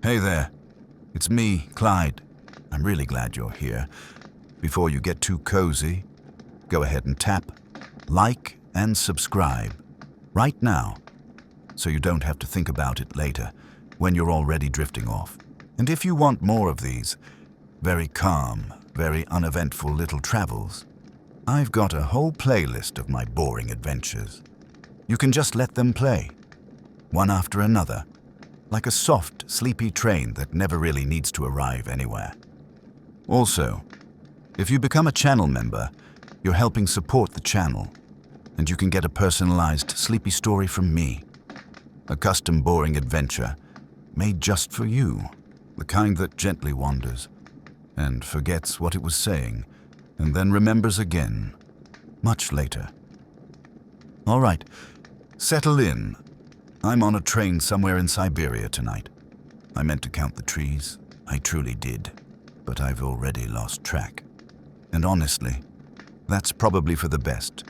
Hey there, it's me, Clyde. I'm really glad you're here. Before you get too cozy, go ahead and tap like and subscribe right now so you don't have to think about it later when you're already drifting off. And if you want more of these very calm, very uneventful little travels, I've got a whole playlist of my boring adventures. You can just let them play, one after another, like a soft, sleepy train that never really needs to arrive anywhere. Also, if you become a channel member, you're helping support the channel, and you can get a personalized sleepy story from me. A custom boring adventure made just for you, the kind that gently wanders and forgets what it was saying and then remembers again, much later. All right, settle in. I'm on a train somewhere in Siberia tonight. I meant to count the trees. I truly did. But I've already lost track. And honestly, that's probably for the best.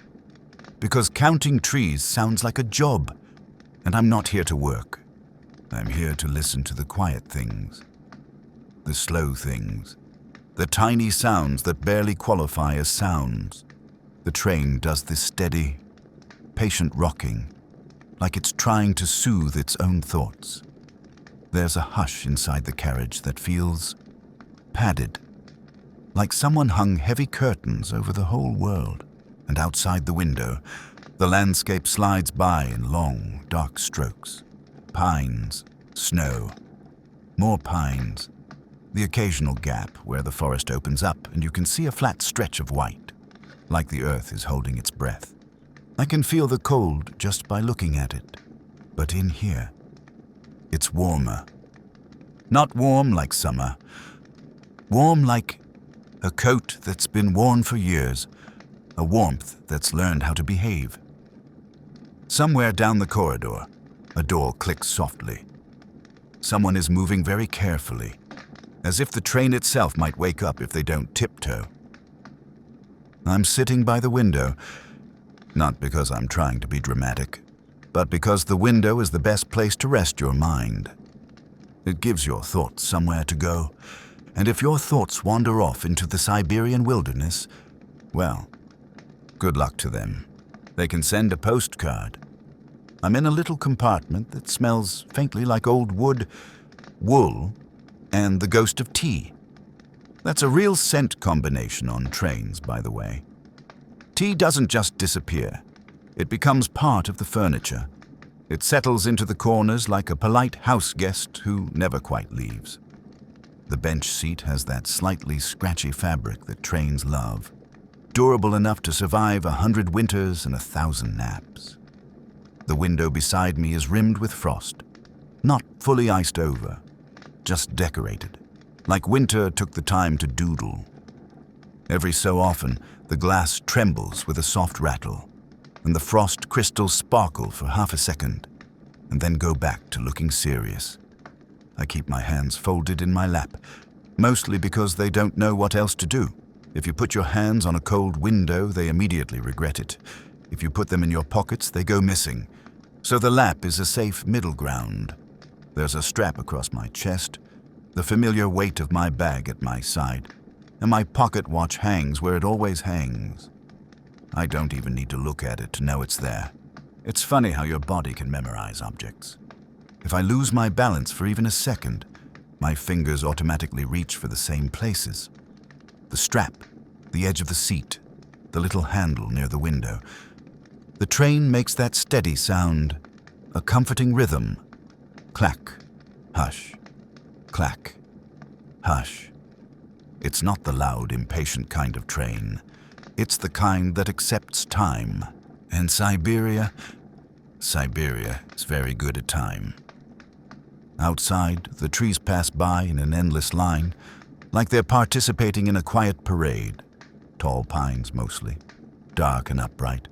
Because counting trees sounds like a job. And I'm not here to work. I'm here to listen to the quiet things. The slow things. The tiny sounds that barely qualify as sounds. The train does this steady, patient rocking, like it's trying to soothe its own thoughts. There's a hush inside the carriage that feels padded, like someone hung heavy curtains over the whole world. And outside the window, the landscape slides by in long, dark strokes. Pines, snow, more pines, the occasional gap where the forest opens up and you can see a flat stretch of white, like the earth is holding its breath. I can feel the cold just by looking at it. But in here, it's warmer. Not warm like summer. Warm like a coat that's been worn for years. A warmth that's learned how to behave. Somewhere down the corridor, a door clicks softly. Someone is moving very carefully, as if the train itself might wake up if they don't tiptoe. I'm sitting by the window, not because I'm trying to be dramatic, but because the window is the best place to rest your mind. It gives your thoughts somewhere to go, and if your thoughts wander off into the Siberian wilderness, well, good luck to them. They can send a postcard. I'm in a little compartment that smells faintly like old wood, wool, and the ghost of tea. That's a real scent combination on trains, by the way. Tea doesn't just disappear. It becomes part of the furniture. It settles into the corners like a polite house guest who never quite leaves. The bench seat has that slightly scratchy fabric that trains love, durable enough to survive 100 winters and 1,000 naps. The window beside me is rimmed with frost, not fully iced over, just decorated, like winter took the time to doodle. Every so often, the glass trembles with a soft rattle, and the frost crystals sparkle for half a second, and then go back to looking serious. I keep my hands folded in my lap, mostly because they don't know what else to do. If you put your hands on a cold window, they immediately regret it. If you put them in your pockets, they go missing. So the lap is a safe middle ground. There's a strap across my chest, the familiar weight of my bag at my side, and my pocket watch hangs where it always hangs. I don't even need to look at it to know it's there. It's funny how your body can memorize objects. If I lose my balance for even a second, my fingers automatically reach for the same places. The strap, the edge of the seat, the little handle near the window. The train makes that steady sound, a comforting rhythm. Clack, hush, clack, hush. It's not the loud, impatient kind of train. It's the kind that accepts time. And Siberia is very good at time. Outside, the trees pass by in an endless line, like they're participating in a quiet parade. Tall pines mostly, dark and upright,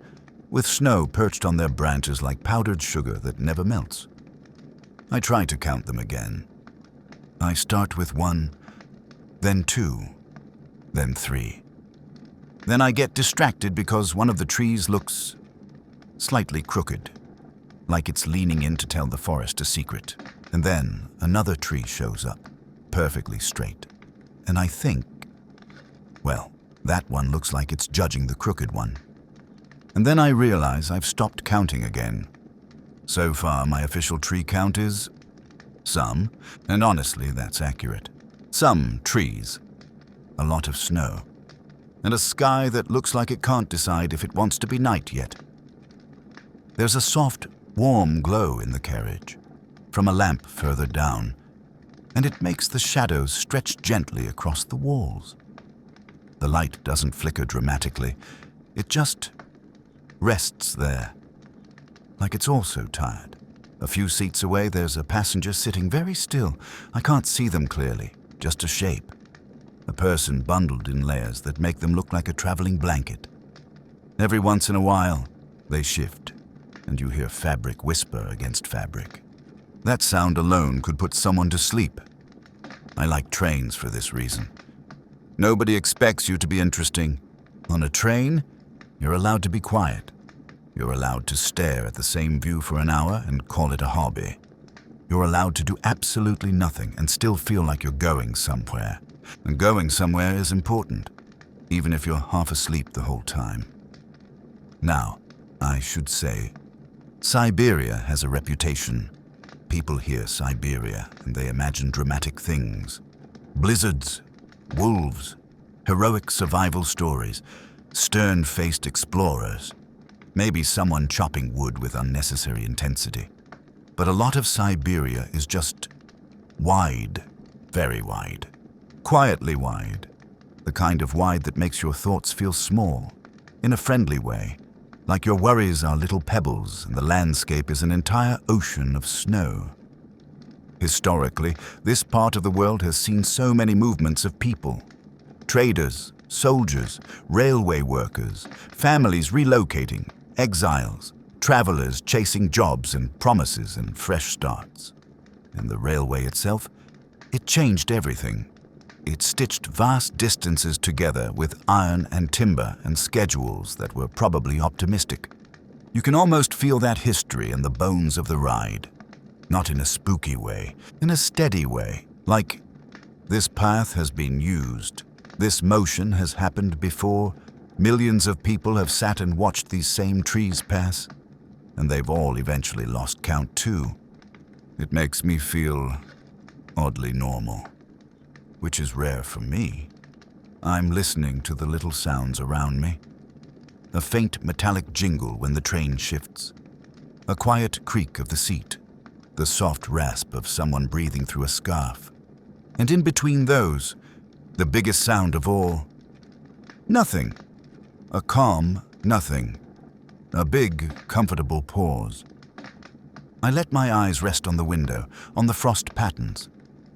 with snow perched on their branches like powdered sugar that never melts. I try to count them again. I start with 1, then 2, then 3. Then I get distracted because one of the trees looks slightly crooked, like it's leaning in to tell the forest a secret, And then another tree shows up, perfectly straight. And I think, well, that one looks like it's judging the crooked one. And then I realize I've stopped counting again. So far, my official tree count is some, and honestly, that's accurate. Some trees, a lot of snow, and a sky that looks like it can't decide if it wants to be night yet. There's a soft, warm glow in the carriage, from a lamp further down, and it makes the shadows stretch gently across the walls. The light doesn't flicker dramatically, it just rests there, like it's also tired. A few seats away, there's a passenger sitting very still. I can't see them clearly, just a shape. A person bundled in layers that make them look like a traveling blanket. Every once in a while, they shift, and you hear fabric whisper against fabric. That sound alone could put someone to sleep. I like trains for this reason. Nobody expects you to be interesting. On a train, you're allowed to be quiet. You're allowed to stare at the same view for an hour and call it a hobby. You're allowed to do absolutely nothing and still feel like you're going somewhere. And going somewhere is important, even if you're half asleep the whole time. Now, I should say, Siberia has a reputation. People hear Siberia and they imagine dramatic things. Blizzards, wolves, heroic survival stories, stern-faced explorers. Maybe someone chopping wood with unnecessary intensity. But a lot of Siberia is just wide, very wide. Quietly wide. The kind of wide that makes your thoughts feel small, in a friendly way, like your worries are little pebbles and the landscape is an entire ocean of snow. Historically, this part of the world has seen so many movements of people. Traders, soldiers, railway workers, families relocating, exiles, travelers chasing jobs and promises and fresh starts. And the railway itself, it changed everything. It stitched vast distances together with iron and timber and schedules that were probably optimistic. You can almost feel that history in the bones of the ride. Not in a spooky way, in a steady way, like this path has been used. This motion has happened before. Millions of people have sat and watched these same trees pass, and they've all eventually lost count too. It makes me feel oddly normal, which is rare for me. I'm listening to the little sounds around me. A faint metallic jingle when the train shifts. A quiet creak of the seat. The soft rasp of someone breathing through a scarf. And in between those, the biggest sound of all, nothing. A calm nothing. A big, comfortable pause. I let my eyes rest on the window, on the frost patterns.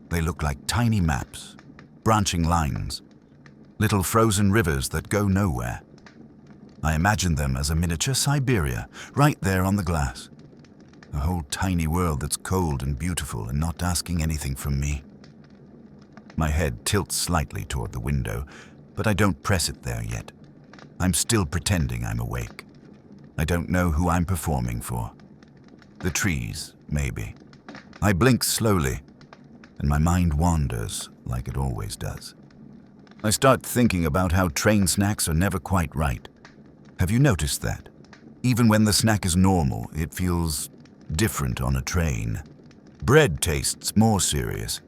They look like tiny maps, branching lines, little frozen rivers that go nowhere. I imagine them as a miniature Siberia, right there on the glass. A whole tiny world that's cold and beautiful and not asking anything from me. My head tilts slightly toward the window, but I don't press it there yet. I'm still pretending I'm awake. I don't know who I'm performing for. The trees, maybe. I blink slowly, and my mind wanders like it always does. I start thinking about how train snacks are never quite right. Have you noticed that? Even when the snack is normal, it feels different on a train. Bread tastes more serious.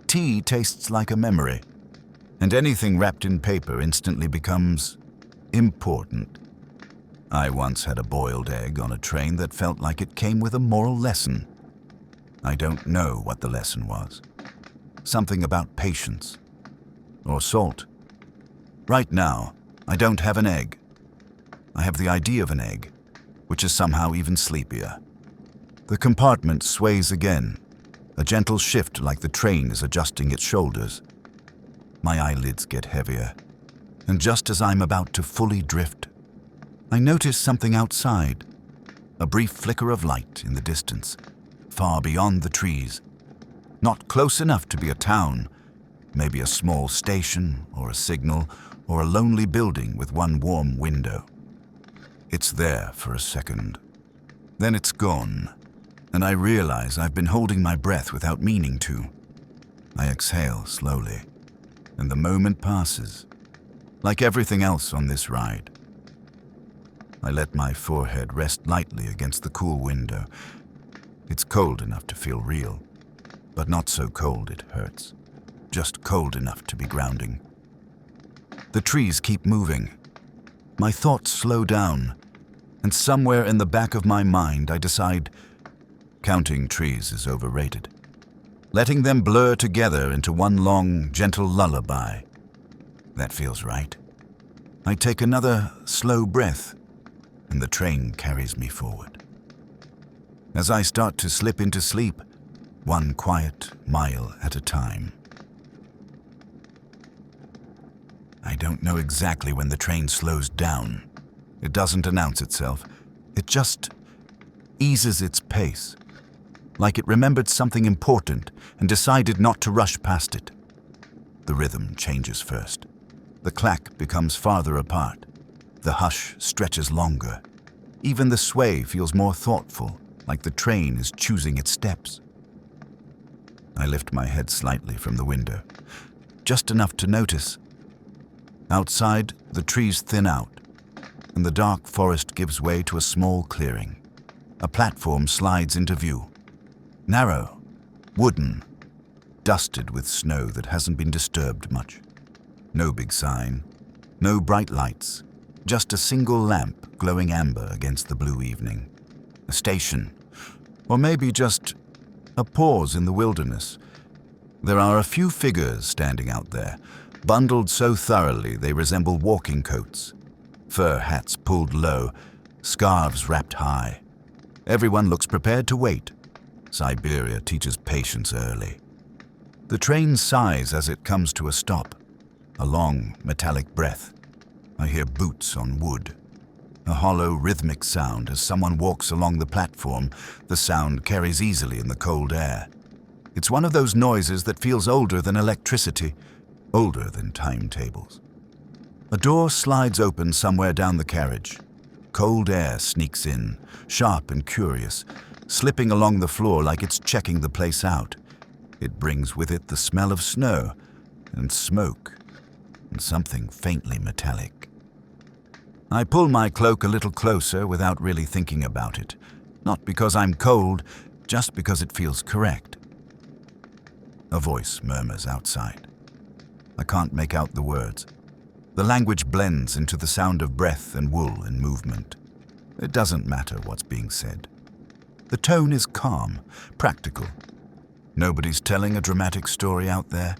Tea tastes like a memory. And anything wrapped in paper instantly becomes important. I once had a boiled egg on a train that felt like it came with a moral lesson. I don't know what the lesson was. Something about patience. Or salt. Right now, I don't have an egg. I have the idea of an egg, which is somehow even sleepier. The compartment sways again, a gentle shift like the train is adjusting its shoulders. My eyelids get heavier, and just as I'm about to fully drift, I notice something outside, a brief flicker of light in the distance, far beyond the trees. Not close enough to be a town, maybe a small station or a signal or a lonely building with one warm window. It's there for a second. Then it's gone, and I realize I've been holding my breath without meaning to. I exhale slowly, and the moment passes, like everything else on this ride. I let my forehead rest lightly against the cool window. It's cold enough to feel real, but not so cold it hurts. Just cold enough to be grounding. The trees keep moving. My thoughts slow down, and somewhere in the back of my mind I decide counting trees is overrated. Letting them blur together into one long, gentle lullaby. That feels right. I take another slow breath, and the train carries me forward. As I start to slip into sleep, one quiet mile at a time. I don't know exactly when the train slows down. It doesn't announce itself. It just eases its pace, like it remembered something important and decided not to rush past it. The rhythm changes first. The clack becomes farther apart. The hush stretches longer. Even the sway feels more thoughtful, like the train is choosing its steps. I lift my head slightly from the window, just enough to notice. Outside, the trees thin out, and the dark forest gives way to a small clearing. A platform slides into view. Narrow, wooden, dusted with snow that hasn't been disturbed much. No big sign, no bright lights, just a single lamp glowing amber against the blue evening. A station, or maybe just a pause in the wilderness. There are a few figures standing out there, bundled so thoroughly they resemble walking coats. Fur hats pulled low, scarves wrapped high. Everyone looks prepared to wait. Siberia teaches patience early. The train sighs as it comes to a stop. A long, metallic breath. I hear boots on wood. A hollow, rhythmic sound as someone walks along the platform. The sound carries easily in the cold air. It's one of those noises that feels older than electricity, older than timetables. A door slides open somewhere down the carriage. Cold air sneaks in, sharp and curious, slipping along the floor like it's checking the place out. It brings with it the smell of snow and smoke and something faintly metallic. I pull my cloak a little closer without really thinking about it, not because I'm cold, just because it feels correct. A voice murmurs outside. I can't make out the words. The language blends into the sound of breath and wool and movement. It doesn't matter what's being said. The tone is calm, practical. Nobody's telling a dramatic story out there.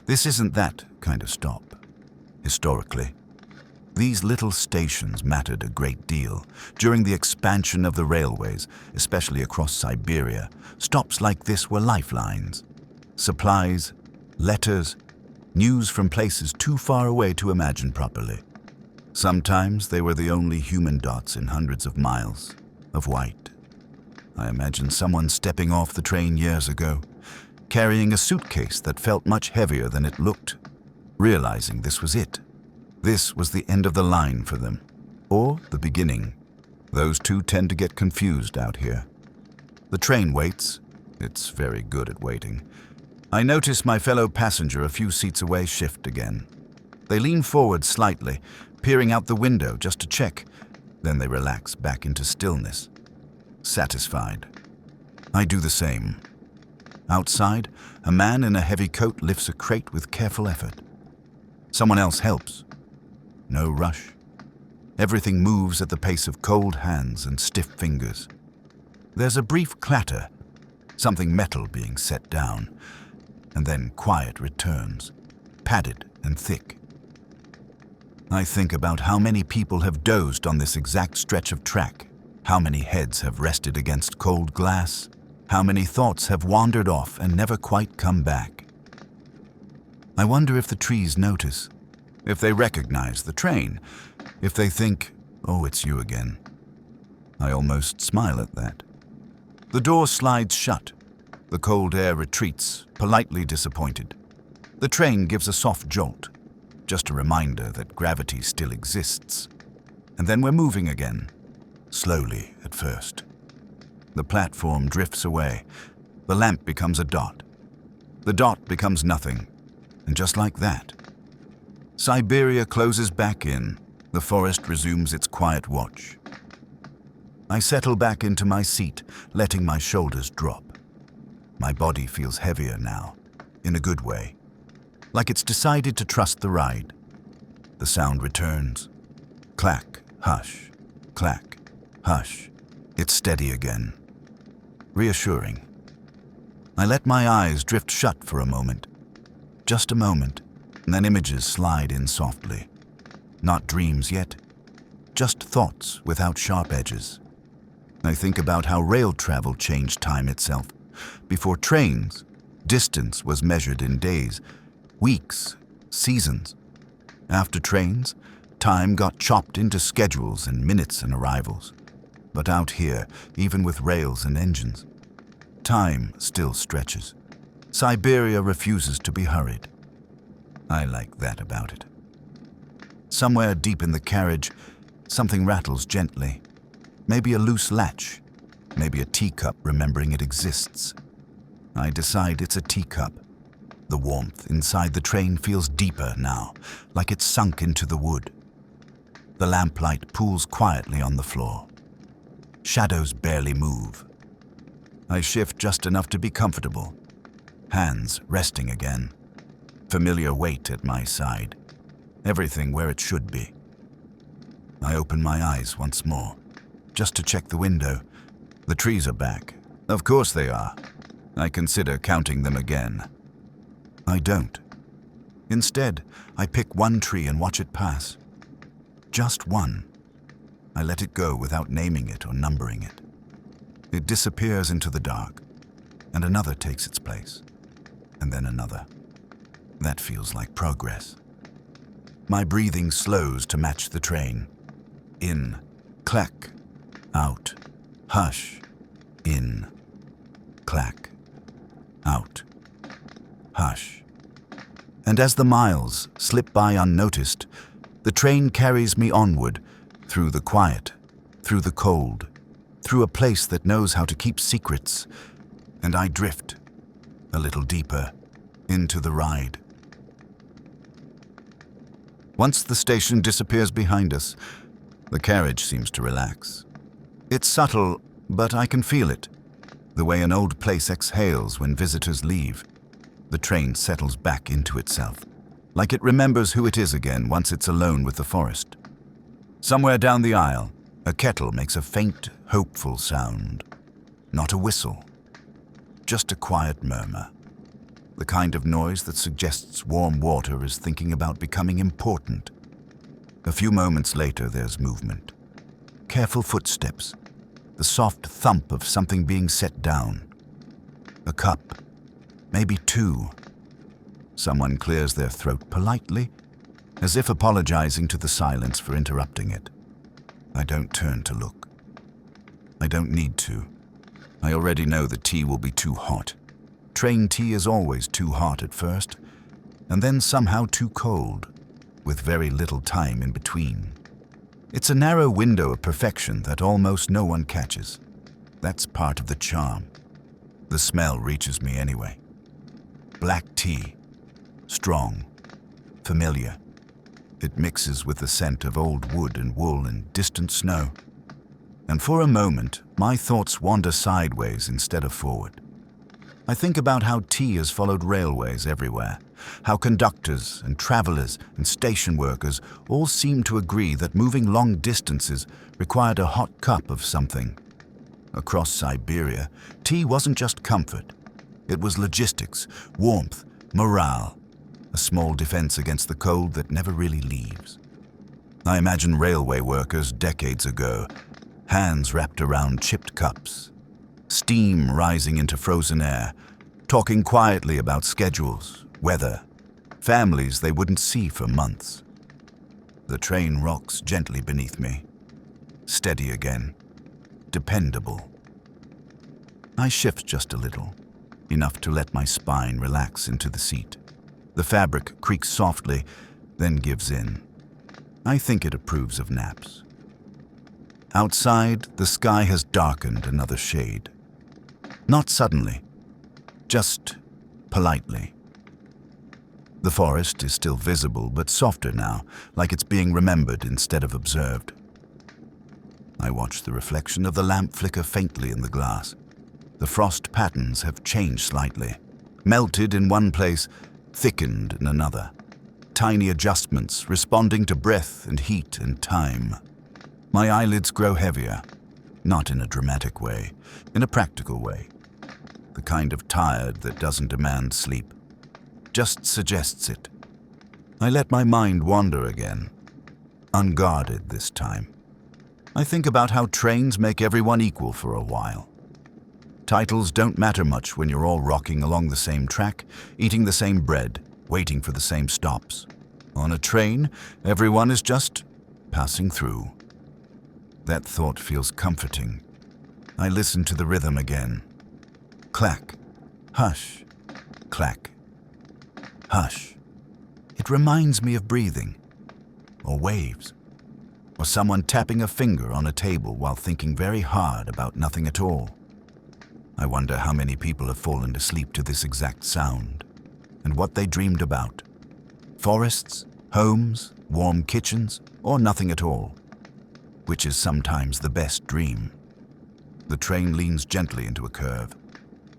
This isn't that kind of stop. Historically, these little stations mattered a great deal. During the expansion of the railways, especially across Siberia, stops like this were lifelines. Supplies, letters, news from places too far away to imagine properly. Sometimes they were the only human dots in hundreds of miles of white. I imagine someone stepping off the train years ago, carrying a suitcase that felt much heavier than it looked, realizing this was it. This was the end of the line for them, or the beginning. Those two tend to get confused out here. The train waits. It's very good at waiting. I notice my fellow passenger a few seats away shift again. They lean forward slightly, peering out the window just to check. Then they relax back into stillness, satisfied. I do the same. Outside, a man in a heavy coat lifts a crate with careful effort. Someone else helps. No rush. Everything moves at the pace of cold hands and stiff fingers. There's a brief clatter, something metal being set down, and then quiet returns, padded and thick. I think about how many people have dozed on this exact stretch of track, how many heads have rested against cold glass, how many thoughts have wandered off and never quite come back. I wonder if the trees notice, if they recognize the train, if they think, oh, it's you again. I almost smile at that. The door slides shut. The cold air retreats, politely disappointed. The train gives a soft jolt, just a reminder that gravity still exists. And then we're moving again, slowly at first. The platform drifts away. The lamp becomes a dot. The dot becomes nothing. And just like that, Siberia closes back in. The forest resumes its quiet watch. I settle back into my seat, letting my shoulders drop. My body feels heavier now, in a good way, like it's decided to trust the ride. The sound returns. Clack, hush, clack, hush. It's steady again. Reassuring. I let my eyes drift shut for a moment. Just a moment, and then images slide in softly. Not dreams yet, just thoughts without sharp edges. I think about how rail travel changed time itself. Before trains, distance was measured in days, weeks, seasons. After trains, time got chopped into schedules and minutes and arrivals. But out here, even with rails and engines, time still stretches. Siberia refuses to be hurried. I like that about it. Somewhere deep in the carriage, something rattles gently. Maybe a loose latch, maybe a teacup remembering it exists. I decide it's a teacup. The warmth inside the train feels deeper now, like it's sunk into the wood. The lamplight pools quietly on the floor. Shadows barely move. I shift just enough to be comfortable. Hands resting again. Familiar weight at my side. Everything where it should be. I open my eyes once more, just to check the window. The trees are back. Of course they are. I consider counting them again. I don't. Instead, I pick one tree and watch it pass. Just one. I let it go without naming it or numbering it. It disappears into the dark, and another takes its place, and then another. That feels like progress. My breathing slows to match the train. In, clack, out, hush, in, clack, out, hush. And as the miles slip by unnoticed, the train carries me onward, through the quiet, through the cold, through a place that knows how to keep secrets, and I drift, a little deeper, into the ride. Once the station disappears behind us, the carriage seems to relax. It's subtle, but I can feel it. The way an old place exhales when visitors leave. The train settles back into itself, like it remembers who it is again once it's alone with the forest. Somewhere down the aisle, a kettle makes a faint, hopeful sound. Not a whistle, just a quiet murmur. The kind of noise that suggests warm water is thinking about becoming important. A few moments later, there's movement. Careful footsteps, the soft thump of something being set down. A cup, maybe two. Someone clears their throat politely, as if apologizing to the silence for interrupting it. I don't turn to look. I don't need to. I already know the tea will be too hot. Train tea is always too hot at first, and then somehow too cold, with very little time in between. It's a narrow window of perfection that almost no one catches. That's part of the charm. The smell reaches me anyway. Black tea. Strong. Familiar. It mixes with the scent of old wood and wool and distant snow. And for a moment, my thoughts wander sideways instead of forward. I think about how tea has followed railways everywhere, how conductors and travelers and station workers all seem to agree that moving long distances required a hot cup of something. Across Siberia, tea wasn't just comfort. It was logistics, warmth, morale, a small defense against the cold that never really leaves. I imagine railway workers decades ago, hands wrapped around chipped cups, steam rising into frozen air, talking quietly about schedules, weather, families they wouldn't see for months. The train rocks gently beneath me. Steady again. Dependable. I shift just a little, enough to let my spine relax into the seat. The fabric creaks softly, then gives in. I think it approves of naps. Outside, the sky has darkened another shade. Not suddenly, just politely. The forest is still visible, but softer now, like it's being remembered instead of observed. I watch the reflection of the lamp flicker faintly in the glass. The frost patterns have changed slightly, melted in one place, thickened in another. Tiny adjustments responding to breath and heat and time. My eyelids grow heavier, not in a dramatic way, in a practical way. The kind of tired that doesn't demand sleep, just suggests it. I let my mind wander again, unguarded this time. I think about how trains make everyone equal for a while. Titles don't matter much when you're all rocking along the same track, eating the same bread, waiting for the same stops. On a train, everyone is just passing through. That thought feels comforting. I listen to the rhythm again. Clack, hush, clack, hush. It reminds me of breathing, or waves, or someone tapping a finger on a table while thinking very hard about nothing at all. I wonder how many people have fallen asleep to this exact sound, and what they dreamed about. Forests, homes, warm kitchens, or nothing at all, which is sometimes the best dream. The train leans gently into a curve,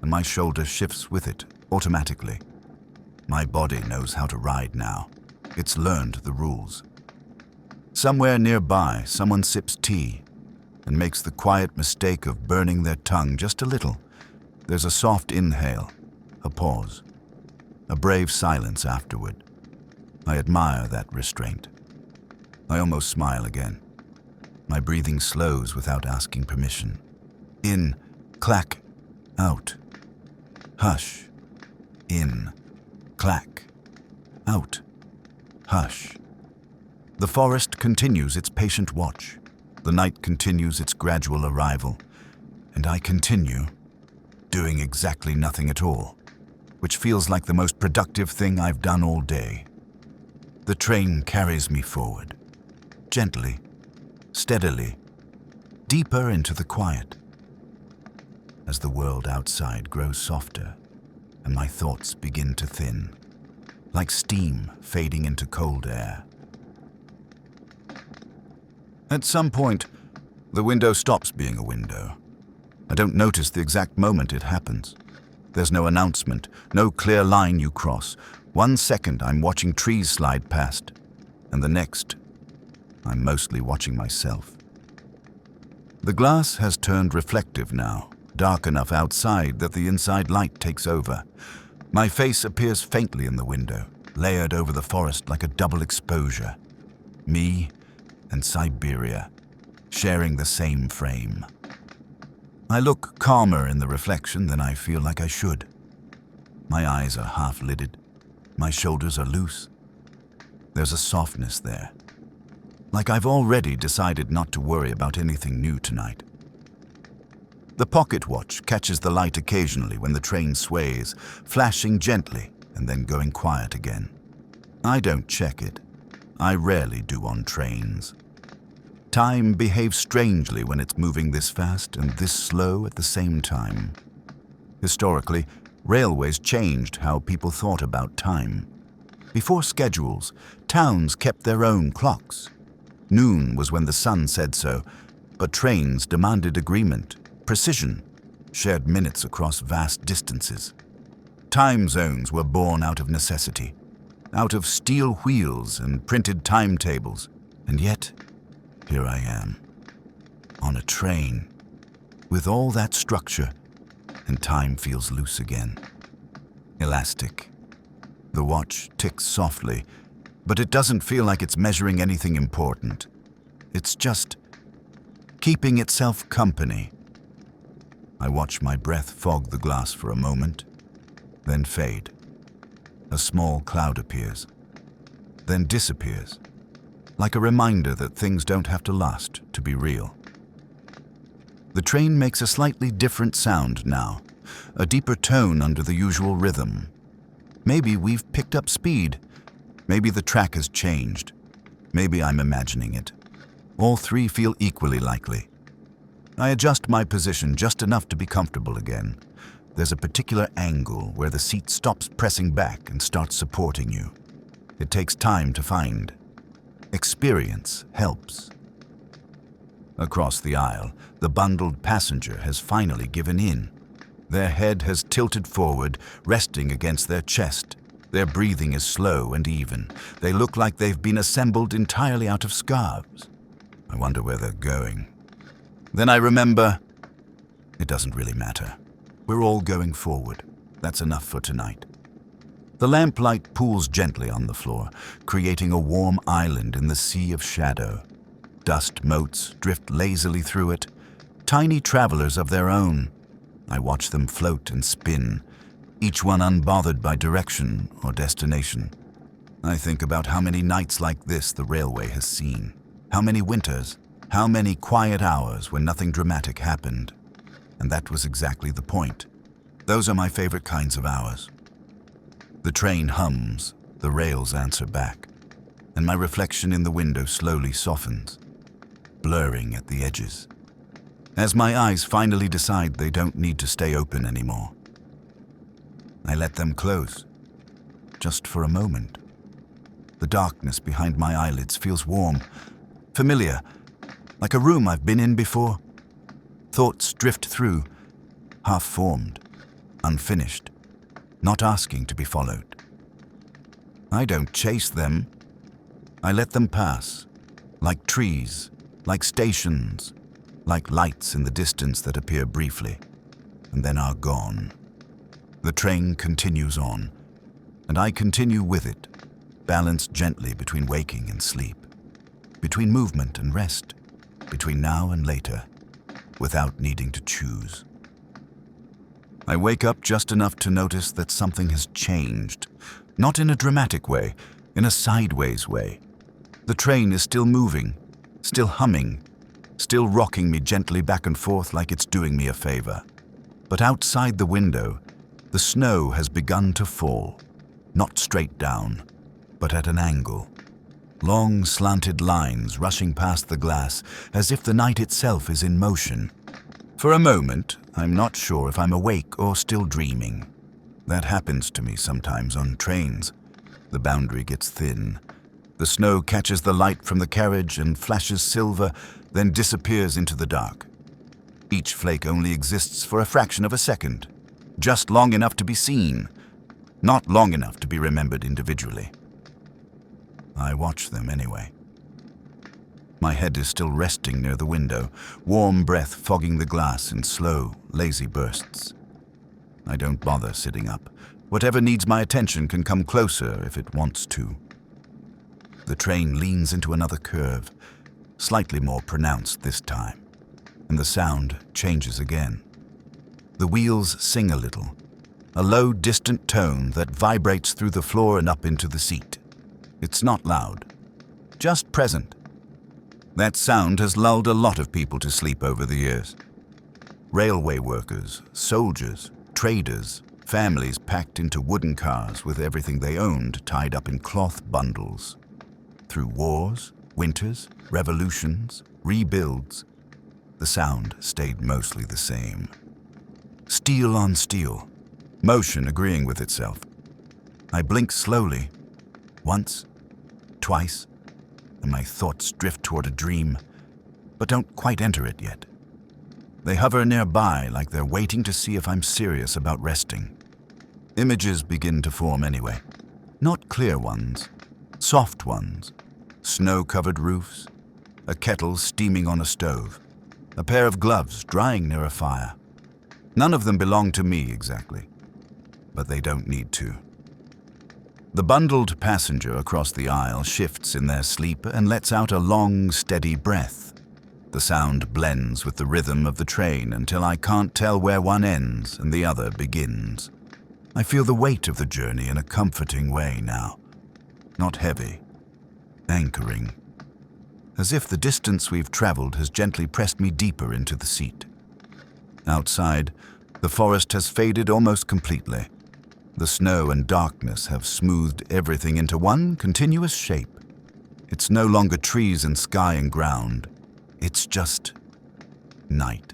and my shoulder shifts with it automatically. My body knows how to ride now. It's learned the rules. Somewhere nearby, someone sips tea and makes the quiet mistake of burning their tongue just a little. There's a soft inhale, a pause, a brave silence afterward. I admire that restraint. I almost smile again. My breathing slows without asking permission. In, clack, out. Hush. In, clack, out. Hush. The forest continues its patient watch. The night continues its gradual arrival. And I continue, doing exactly nothing at all, which feels like the most productive thing I've done all day. The train carries me forward, gently, steadily, deeper into the quiet. As the world outside grows softer, and my thoughts begin to thin, like steam fading into cold air. At some point, the window stops being a window. I don't notice the exact moment it happens. There's no announcement, no clear line you cross. 1 second I'm watching trees slide past, and the next, I'm mostly watching myself. The glass has turned reflective now, dark enough outside that the inside light takes over. My face appears faintly in the window, layered over the forest like a double exposure. Me and Siberia, sharing the same frame. I look calmer in the reflection than I feel like I should. My eyes are half-lidded. My shoulders are loose. There's a softness there, like I've already decided not to worry about anything new tonight. The pocket watch catches the light occasionally when the train sways, flashing gently and then going quiet again. I don't check it. I rarely do on trains. Time behaves strangely when it's moving this fast and this slow at the same time. Historically, railways changed how people thought about time. Before schedules, towns kept their own clocks. Noon was when the sun said so, but trains demanded agreement, precision, shared minutes across vast distances. Time zones were born out of necessity, out of steel wheels and printed timetables, and yet, here I am, on a train, with all that structure, and time feels loose again. Elastic. The watch ticks softly, but it doesn't feel like it's measuring anything important. It's just keeping itself company. I watch my breath fog the glass for a moment, then fade. A small cloud appears, then disappears, like a reminder that things don't have to last to be real. The train makes a slightly different sound now, a deeper tone under the usual rhythm. Maybe we've picked up speed. Maybe the track has changed. Maybe I'm imagining it. All three feel equally likely. I adjust my position just enough to be comfortable again. There's a particular angle where the seat stops pressing back and starts supporting you. It takes time to find. Experience helps. Across the aisle, the bundled passenger has finally given in. Their head has tilted forward, resting against their chest. Their breathing is slow and even. They look like they've been assembled entirely out of scarves. I wonder where they're going. Then I remember, it doesn't really matter. We're all going forward. That's enough for tonight. The lamplight pools gently on the floor, creating a warm island in the sea of shadow. Dust motes drift lazily through it, tiny travelers of their own. I watch them float and spin, each one unbothered by direction or destination. I think about how many nights like this the railway has seen, how many winters, how many quiet hours when nothing dramatic happened. And that was exactly the point. Those are my favorite kinds of hours. The train hums, the rails answer back, and my reflection in the window slowly softens, blurring at the edges. As my eyes finally decide they don't need to stay open anymore, I let them close, just for a moment. The darkness behind my eyelids feels warm, familiar, like a room I've been in before. Thoughts drift through, half-formed, unfinished, not asking to be followed. I don't chase them. I let them pass, like trees, like stations, like lights in the distance that appear briefly, and then are gone. The train continues on, and I continue with it, balanced gently between waking and sleep, between movement and rest, between now and later, without needing to choose. I wake up just enough to notice that something has changed, not in a dramatic way, in a sideways way. The train is still moving, still humming, still rocking me gently back and forth like it's doing me a favor. But outside the window, the snow has begun to fall, not straight down, but at an angle. Long slanted lines rushing past the glass as if the night itself is in motion. For a moment, I'm not sure if I'm awake or still dreaming. That happens to me sometimes on trains. The boundary gets thin. The snow catches the light from the carriage and flashes silver, then disappears into the dark. Each flake only exists for a fraction of a second, just long enough to be seen, not long enough to be remembered individually. I watch them anyway. My head is still resting near the window, warm breath fogging the glass in slow, lazy bursts. I don't bother sitting up. Whatever needs my attention can come closer if it wants to. The train leans into another curve, slightly more pronounced this time, and the sound changes again. The wheels sing a little, a low, distant tone that vibrates through the floor and up into the seat. It's not loud, just present. That sound has lulled a lot of people to sleep over the years. Railway workers, soldiers, traders, families packed into wooden cars with everything they owned tied up in cloth bundles. Through wars, winters, revolutions, rebuilds, the sound stayed mostly the same. Steel on steel, motion agreeing with itself. I blink slowly, once, twice, and my thoughts drift toward a dream, but don't quite enter it yet. They hover nearby like they're waiting to see if I'm serious about resting. Images begin to form anyway. Not clear ones, soft ones. Snow-covered roofs, a kettle steaming on a stove, a pair of gloves drying near a fire. None of them belong to me exactly, but they don't need to. The bundled passenger across the aisle shifts in their sleep and lets out a long, steady breath. The sound blends with the rhythm of the train until I can't tell where one ends and the other begins. I feel the weight of the journey in a comforting way now. Not heavy, anchoring. As if the distance we've traveled has gently pressed me deeper into the seat. Outside, the forest has faded almost completely. The snow and darkness have smoothed everything into one continuous shape. It's no longer trees and sky and ground. It's just night.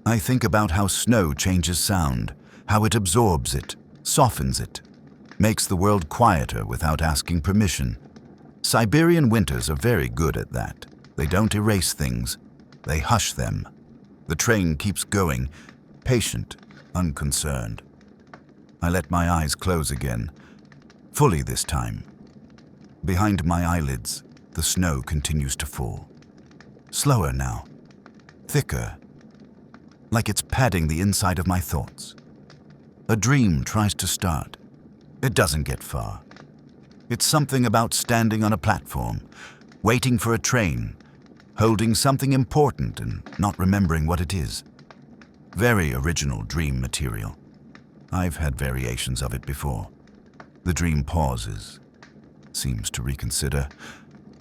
I think about how snow changes sound, how it absorbs it, softens it, makes the world quieter without asking permission. Siberian winters are very good at that. They don't erase things, they hush them. The train keeps going, patient, unconcerned. I let my eyes close again, fully this time. Behind my eyelids, the snow continues to fall. Slower now, thicker, like it's padding the inside of my thoughts. A dream tries to start. It doesn't get far. It's something about standing on a platform, waiting for a train, holding something important and not remembering what it is. Very original dream material. I've had variations of it before. The dream pauses, seems to reconsider,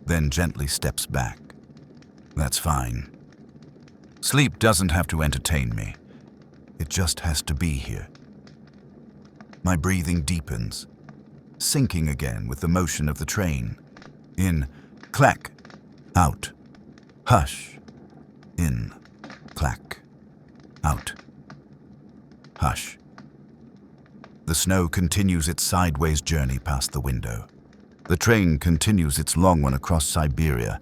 then gently steps back. That's fine. Sleep doesn't have to entertain me. It just has to be here. My breathing deepens, sinking again with the motion of the train. In, clack, out, hush. In, clack, out, hush. The snow continues its sideways journey past the window. The train continues its long one across Siberia,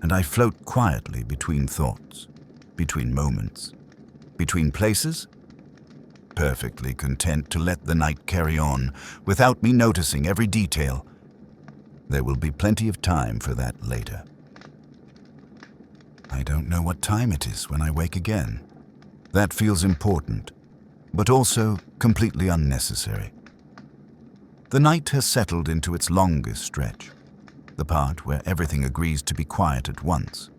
and I float quietly between thoughts, between moments, between places, perfectly content to let the night carry on without me noticing every detail. There will be plenty of time for that later. I don't know what time it is when I wake again. That feels important, but also completely unnecessary. The night has settled into its longest stretch, the part where everything agrees to be quiet at once.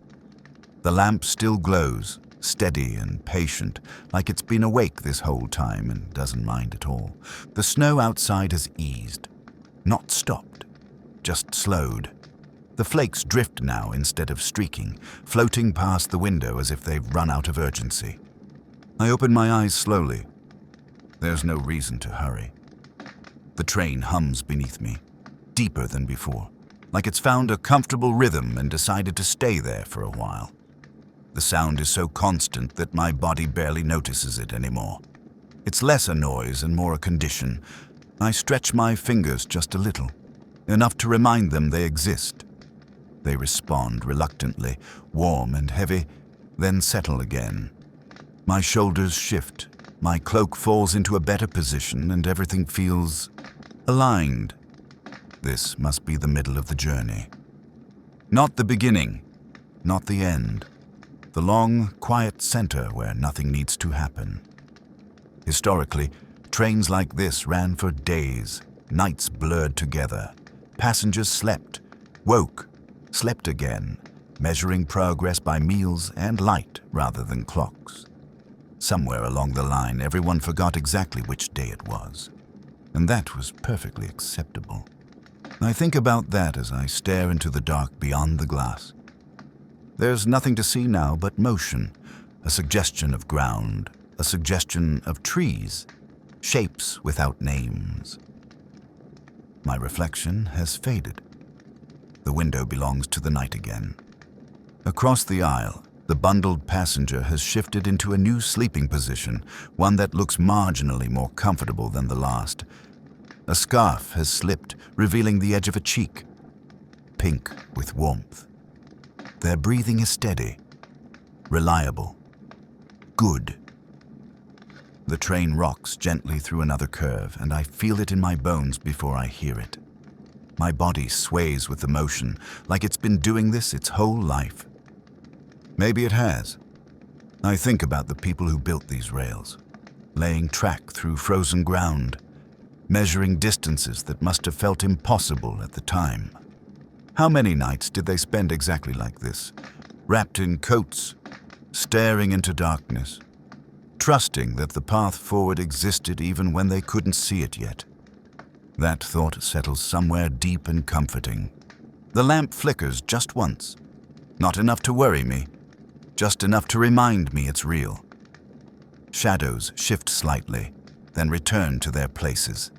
The lamp still glows, steady and patient, like it's been awake this whole time and doesn't mind at all. The snow outside has eased, not stopped, just slowed. The flakes drift now instead of streaking, floating past the window as if they've run out of urgency. I open my eyes slowly. There's no reason to hurry. The train hums beneath me, deeper than before, like it's found a comfortable rhythm and decided to stay there for a while. The sound is so constant that my body barely notices it anymore. It's less a noise and more a condition. I stretch my fingers just a little, enough to remind them they exist. They respond reluctantly, warm and heavy, then settle again. My shoulders shift, my cloak falls into a better position, and everything feels aligned. This must be the middle of the journey. Not the beginning, not the end. The long, quiet center where nothing needs to happen. Historically, trains like this ran for days, nights blurred together. Passengers slept, woke, slept again, measuring progress by meals and light rather than clocks. Somewhere along the line, everyone forgot exactly which day it was, and that was perfectly acceptable. I think about that as I stare into the dark beyond the glass. There's nothing to see now but motion, a suggestion of ground, a suggestion of trees, shapes without names. My reflection has faded. The window belongs to the night again. Across the aisle, the bundled passenger has shifted into a new sleeping position, one that looks marginally more comfortable than the last. A scarf has slipped, revealing the edge of a cheek, pink with warmth. Their breathing is steady, reliable, good. The train rocks gently through another curve, and I feel it in my bones before I hear it. My body sways with the motion, like it's been doing this its whole life. Maybe it has. I think about the people who built these rails, laying track through frozen ground, measuring distances that must have felt impossible at the time. How many nights did they spend exactly like this, wrapped in coats, staring into darkness, trusting that the path forward existed even when they couldn't see it yet? That thought settles somewhere deep and comforting. The lamp flickers just once, not enough to worry me, just enough to remind me it's real. Shadows shift slightly, then return to their places.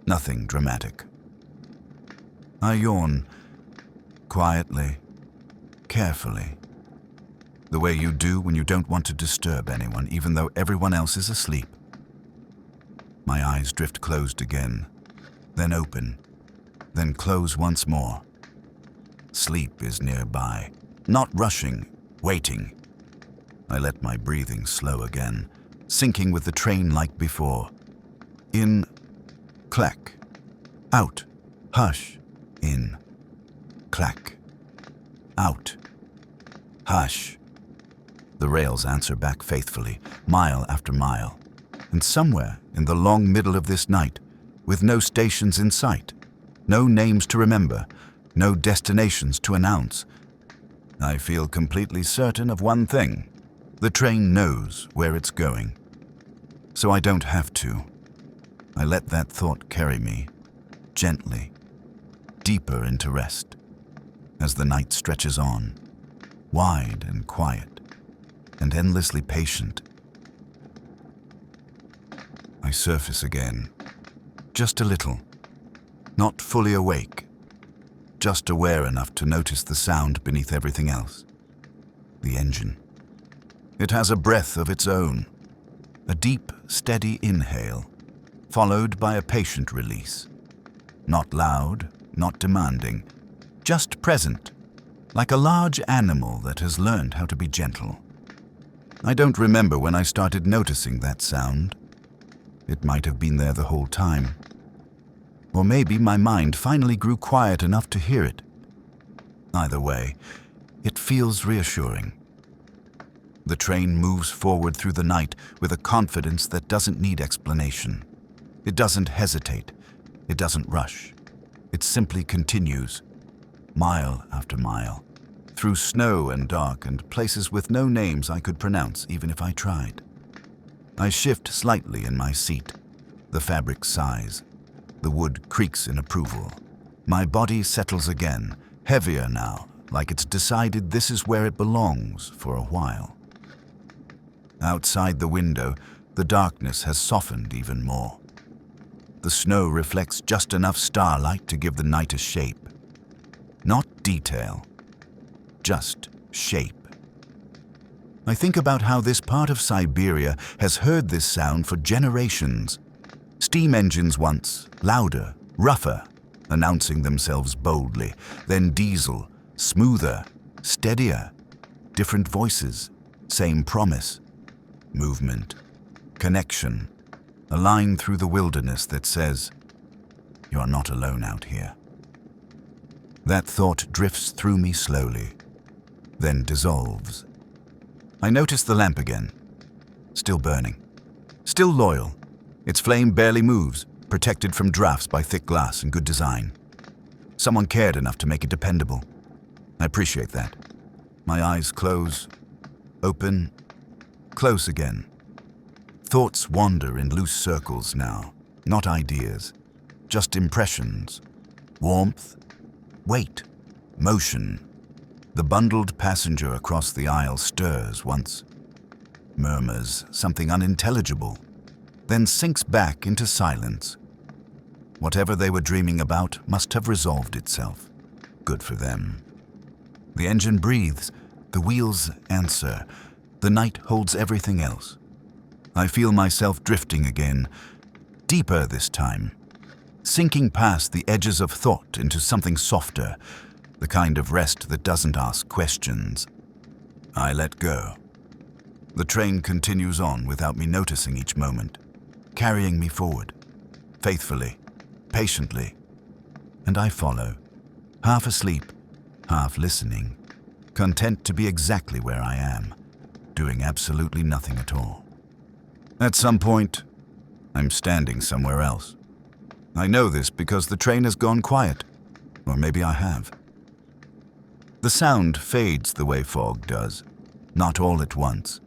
Nothing dramatic. I yawn, quietly, carefully. The way you do when you don't want to disturb anyone, even though everyone else is asleep. My eyes drift closed again, then open, then close once more. Sleep is nearby, not rushing, waiting. I let my breathing slow again, sinking with the train like before. In, clack. Out, hush. In, clack. Out, hush. The rails answer back faithfully, mile after mile. And somewhere in the long middle of this night, with no stations in sight, no names to remember, no destinations to announce, I feel completely certain of one thing. The train knows where it's going. So I don't have to. I let that thought carry me, gently, deeper into rest, as the night stretches on, wide and quiet, and endlessly patient. I surface again, just a little, not fully awake, just aware enough to notice the sound beneath everything else. The engine. It has a breath of its own, a deep, steady inhale, followed by a patient release. Not loud, not demanding, just present, like a large animal that has learned how to be gentle. I don't remember when I started noticing that sound. It might have been there the whole time. Or maybe my mind finally grew quiet enough to hear it. Either way, it feels reassuring. The train moves forward through the night with a confidence that doesn't need explanation. It doesn't hesitate. It doesn't rush. It simply continues, mile after mile, through snow and dark and places with no names I could pronounce even if I tried. I shift slightly in my seat. The fabric sighs. The wood creaks in approval. My body settles again, heavier now, like it's decided this is where it belongs for a while. Outside the window, the darkness has softened even more. The snow reflects just enough starlight to give the night a shape. Not detail, just shape. I think about how this part of Siberia has heard this sound for generations. Steam engines once, louder, rougher, announcing themselves boldly, then diesel, smoother, steadier, different voices, same promise, movement, connection, a line through the wilderness that says, "You're not alone out here." That thought drifts through me slowly, then dissolves. I notice the lamp again, still burning, still loyal. Its flame barely moves, protected from drafts by thick glass and good design. Someone cared enough to make it dependable. I appreciate that. My eyes close, open, close again. Thoughts wander in loose circles now, not ideas, just impressions. Warmth, weight, motion. The bundled passenger across the aisle stirs once, murmurs something unintelligible, then sinks back into silence. Whatever they were dreaming about must have resolved itself. Good for them. The engine breathes, the wheels answer. The night holds everything else. I feel myself drifting again, deeper this time, sinking past the edges of thought into something softer, the kind of rest that doesn't ask questions. I let go. The train continues on without me noticing each moment, carrying me forward, faithfully, patiently, and I follow, half asleep, half listening, content to be exactly where I am, doing absolutely nothing at all. At some point, I'm standing somewhere else. I know this because the train has gone quiet, or maybe I have. The sound fades the way fog does, not all at once.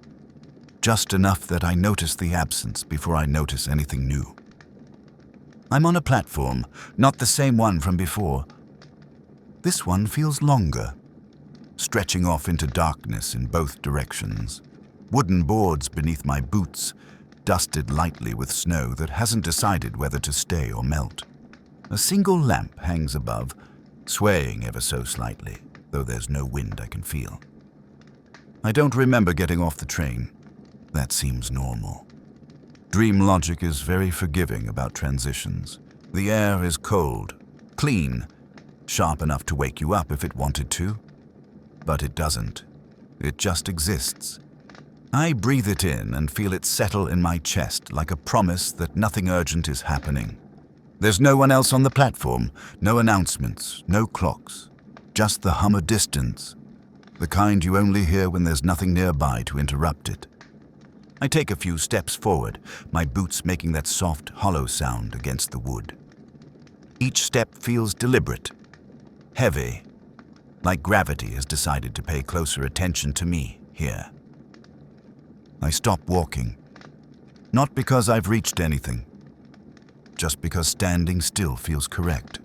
Just enough that I notice the absence before I notice anything new. I'm on a platform, not the same one from before. This one feels longer, stretching off into darkness in both directions. Wooden boards beneath my boots, dusted lightly with snow that hasn't decided whether to stay or melt. A single lamp hangs above, swaying ever so slightly, though there's no wind I can feel. I don't remember getting off the train. That seems normal. Dream logic is very forgiving about transitions. The air is cold, clean, sharp enough to wake you up if it wanted to. But it doesn't. It just exists. I breathe it in and feel it settle in my chest like a promise that nothing urgent is happening. There's no one else on the platform, no announcements, no clocks, just the hum of distance, the kind you only hear when there's nothing nearby to interrupt it. I take a few steps forward, my boots making that soft, hollow sound against the wood. Each step feels deliberate, heavy, like gravity has decided to pay closer attention to me here. I stop walking, not because I've reached anything, just because standing still feels correct.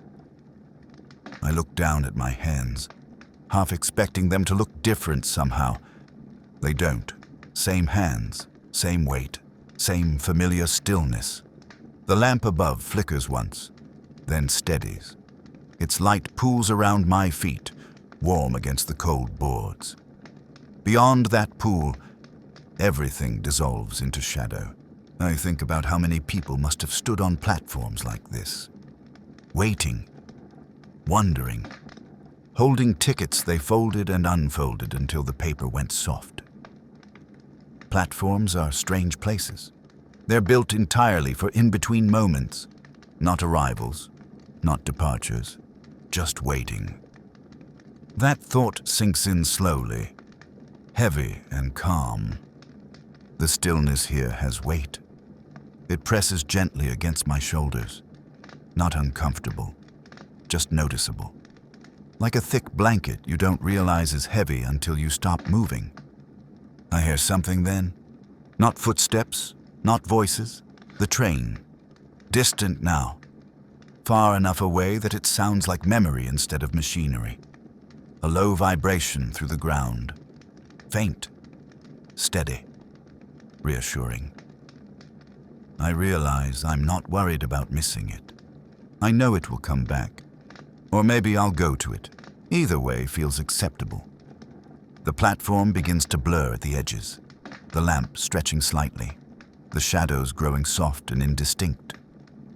I look down at my hands, half expecting them to look different somehow. They don't. Same hands, same weight, same familiar stillness. The lamp above flickers once, then steadies. Its light pools around my feet, warm against the cold boards. Beyond that pool, everything dissolves into shadow. I think about how many people must have stood on platforms like this, waiting, wondering, holding tickets they folded and unfolded until the paper went soft. Platforms are strange places. They're built entirely for in-between moments, not arrivals, not departures, just waiting. That thought sinks in slowly, heavy and calm. The stillness here has weight. It presses gently against my shoulders, not uncomfortable, just noticeable. Like a thick blanket you don't realize is heavy until you stop moving. I hear something then. Not footsteps, not voices. The train. Distant now. Far enough away that it sounds like memory instead of machinery. A low vibration through the ground. Faint. Steady. Reassuring. I realize I'm not worried about missing it. I know it will come back. Or maybe I'll go to it. Either way feels acceptable. The platform begins to blur at the edges, the lamp stretching slightly, the shadows growing soft and indistinct.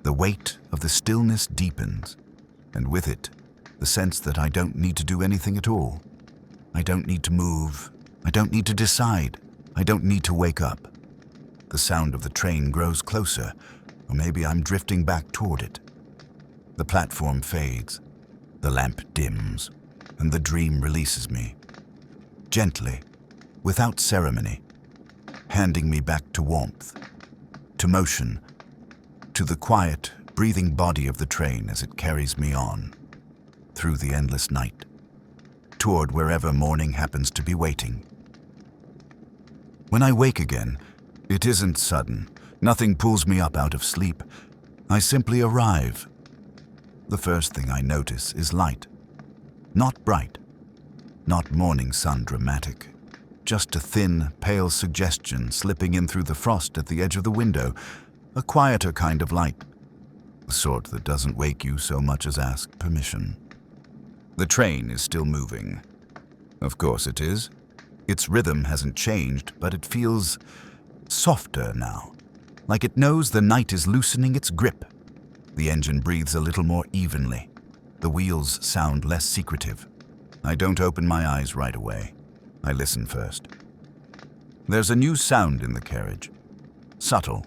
The weight of the stillness deepens, and with it, the sense that I don't need to do anything at all. I don't need to move. I don't need to decide. I don't need to wake up. The sound of the train grows closer, or maybe I'm drifting back toward it. The platform fades, the lamp dims, and the dream releases me. Gently, without ceremony, handing me back to warmth, to motion, to the quiet, breathing body of the train as it carries me on, through the endless night, toward wherever morning happens to be waiting. When I wake again, it isn't sudden. Nothing pulls me up out of sleep. I simply arrive. The first thing I notice is light. Not bright. Not morning sun dramatic. Just a thin, pale suggestion slipping in through the frost at the edge of the window. A quieter kind of light. The sort that doesn't wake you so much as ask permission. The train is still moving. Of course it is. Its rhythm hasn't changed, but it feels softer now, like it knows the night is loosening its grip. The engine breathes a little more evenly. The wheels sound less secretive. I don't open my eyes right away. I listen first. There's a new sound in the carriage. Subtle,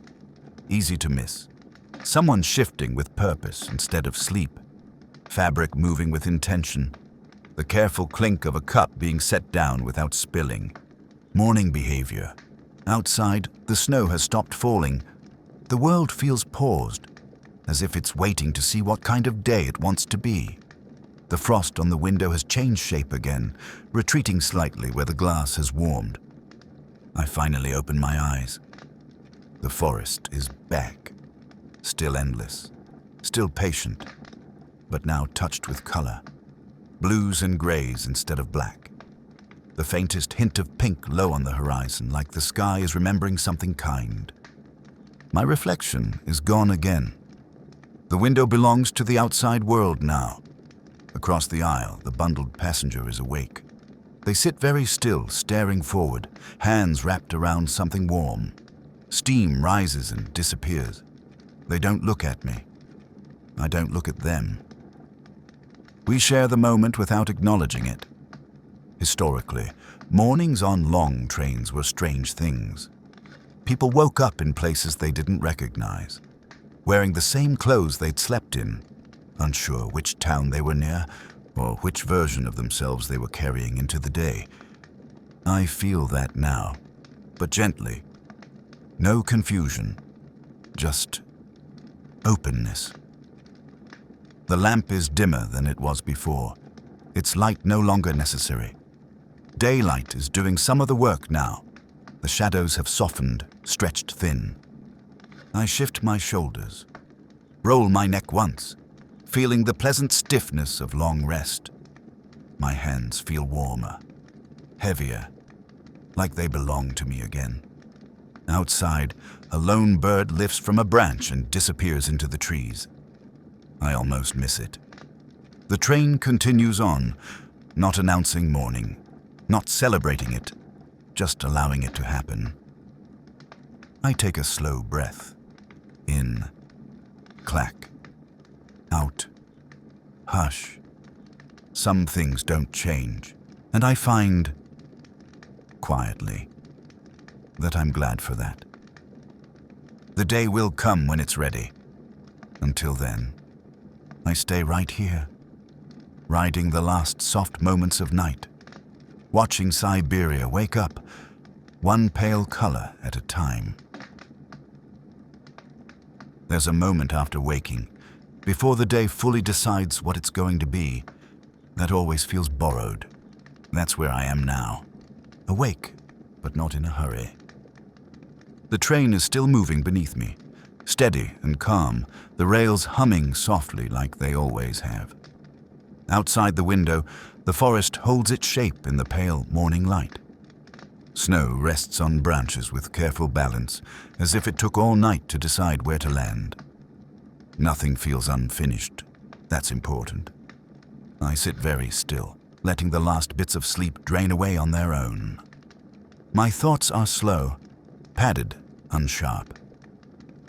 easy to miss. Someone shifting with purpose instead of sleep. Fabric moving with intention. The careful clink of a cup being set down without spilling. Morning behavior. Outside, the snow has stopped falling. The world feels paused, as if it's waiting to see what kind of day it wants to be. The frost on the window has changed shape again, retreating slightly where the glass has warmed. I finally open my eyes. The forest is back. Still endless, still patient, but now touched with color. Blues and grays instead of black. The faintest hint of pink low on the horizon, like the sky is remembering something kind. My reflection is gone again. The window belongs to the outside world now. Across the aisle, the bundled passenger is awake. They sit very still, staring forward, hands wrapped around something warm. Steam rises and disappears. They don't look at me. I don't look at them. We share the moment without acknowledging it. Historically, mornings on long trains were strange things. People woke up in places they didn't recognize, wearing the same clothes they'd slept in, unsure which town they were near or which version of themselves they were carrying into the day. I feel that now, but gently. No confusion, just openness. The lamp is dimmer than it was before. Its light no longer necessary. Daylight is doing some of the work now. The shadows have softened, stretched thin. I shift my shoulders, roll my neck once, feeling the pleasant stiffness of long rest. My hands feel warmer, heavier, like they belong to me again. Outside, a lone bird lifts from a branch and disappears into the trees. I almost miss it. The train continues on, not announcing morning, not celebrating it, just allowing it to happen. I take a slow breath. In, clack. Out, hush. Some things don't change, and I find, quietly, that I'm glad for that. The day will come when it's ready. Until then, I stay right here, riding the last soft moments of night, watching Siberia wake up, one pale color at a time. There's a moment after waking, before the day fully decides what it's going to be, that always feels borrowed. That's where I am now, awake, but not in a hurry. The train is still moving beneath me, steady and calm, the rails humming softly like they always have. Outside the window, the forest holds its shape in the pale morning light. Snow rests on branches with careful balance, as if it took all night to decide where to land. Nothing feels unfinished. That's important. I sit very still, letting the last bits of sleep drain away on their own. My thoughts are slow, padded, unsharp.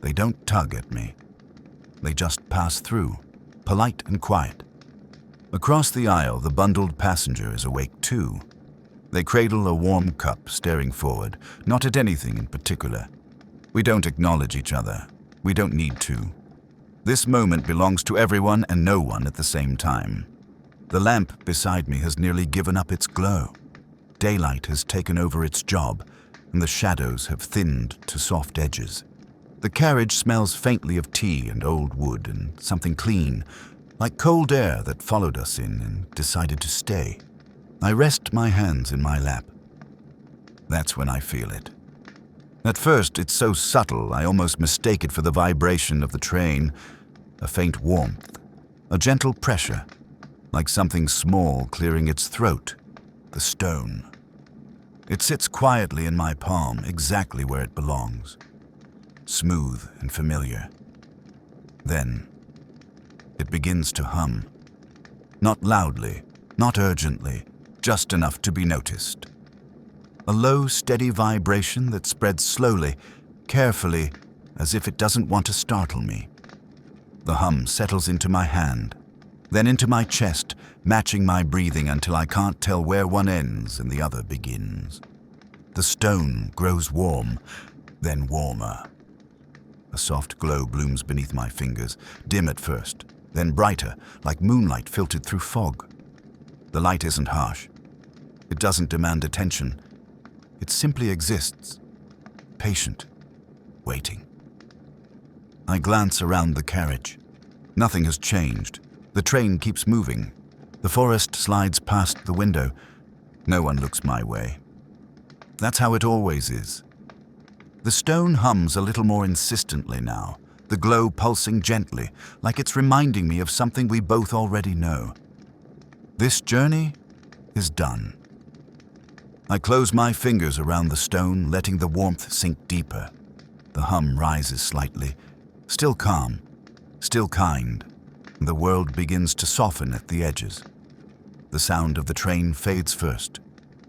They don't tug at me. They just pass through, polite and quiet. Across the aisle, the bundled passenger is awake too. They cradle a warm cup, staring forward, not at anything in particular. We don't acknowledge each other. We don't need to. This moment belongs to everyone and no one at the same time. The lamp beside me has nearly given up its glow. Daylight has taken over its job, and the shadows have thinned to soft edges. The carriage smells faintly of tea and old wood and something clean, like cold air that followed us in and decided to stay. I rest my hands in my lap. That's when I feel it. At first, it's so subtle I almost mistake it for the vibration of the train, a faint warmth, a gentle pressure, like something small clearing its throat, the stone. It sits quietly in my palm, exactly where it belongs, smooth and familiar. Then, it begins to hum. Not loudly, not urgently, just enough to be noticed. A low, steady vibration that spreads slowly, carefully, as if it doesn't want to startle me. The hum settles into my hand, then into my chest, matching my breathing until I can't tell where one ends and the other begins. The stone grows warm, then warmer. A soft glow blooms beneath my fingers, dim at first, then brighter, like moonlight filtered through fog. The light isn't harsh. It doesn't demand attention. It simply exists, patient, waiting. I glance around the carriage. Nothing has changed. The train keeps moving. The forest slides past the window. No one looks my way. That's how it always is. The stone hums a little more insistently now, the glow pulsing gently, like it's reminding me of something we both already know. This journey is done. I close my fingers around the stone, letting the warmth sink deeper. The hum rises slightly, still calm, still kind. The world begins to soften at the edges. The sound of the train fades first,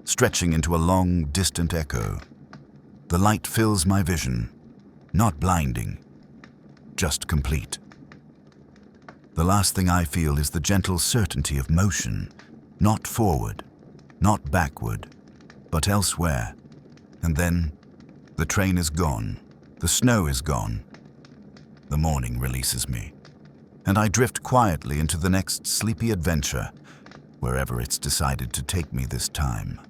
stretching into a long, distant echo. The light fills my vision, not blinding, just complete. The last thing I feel is the gentle certainty of motion, not forward, not backward, but elsewhere. And then, the train is gone, the snow is gone. The morning releases me, and I drift quietly into the next sleepy adventure, wherever it's decided to take me this time.